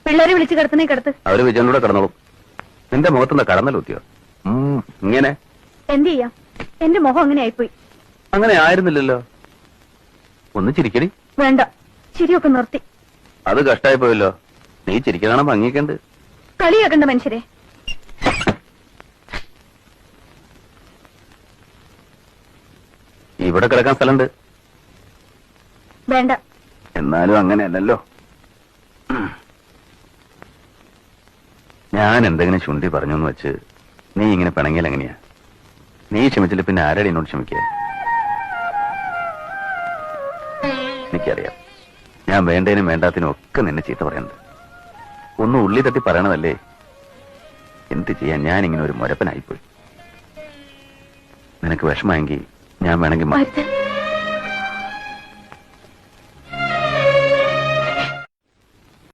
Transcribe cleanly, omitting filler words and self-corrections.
പിള്ളേരെ വിളിച്ച് കിടത്തുന്നേ കിടത്ത്. അവര് വിജയനൂടെ കിടന്നോളും. നിന്റെ മുഖത്തുനിന്ന് കടന്നലൂത്തിയോ? ഇങ്ങനെ എന്ത് ചെയ്യാം, എന്റെ മുഖം അങ്ങനെ ആയിപ്പോയി. അങ്ങനെ ആയിരുന്നില്ലല്ലോ. ഒന്ന് ചിരിക്കടി. വേണ്ട, ചിരിയൊക്കെ നിർത്തി. അത് കഷ്ടായി പോയല്ലോ. നീ ചിരിക്കണ ഭംഗിക്കണ്ട്. കളിയാക്കണ്ട മനുഷ്യരെ. ഇവിടെ കിടക്കാൻ സ്ഥലമുണ്ട്. വേണ്ട. എന്നാലും അങ്ങനെയല്ലല്ലോ. ഞാൻ എന്തെങ്കിലും ശുണ്ഠി പറഞ്ഞെന്ന് വെച്ച് നീ ഇങ്ങനെ പിണങ്ങിയാൽ എങ്ങനെയാ? നീ ക്ഷമിച്ചില്ല പിന്നെ ആരാടി എന്നോട് ക്ഷമിക്കുക? എനിക്കറിയാം, ഞാൻ വേണ്ടതിനും വേണ്ടാത്തിനും ഒക്കെ നിന്നെ ചീത്ത പറയുന്നുണ്ട്. ഒന്ന് ഉള്ളി തട്ടി പറയണതല്ലേ. എന്ത് ചെയ്യാൻ, ഞാനിങ്ങനെ ഒരു മുരപ്പനായിപ്പോയി. നിനക്ക് വിഷമായെങ്കിൽ ഞാൻ വേണമെങ്കിൽ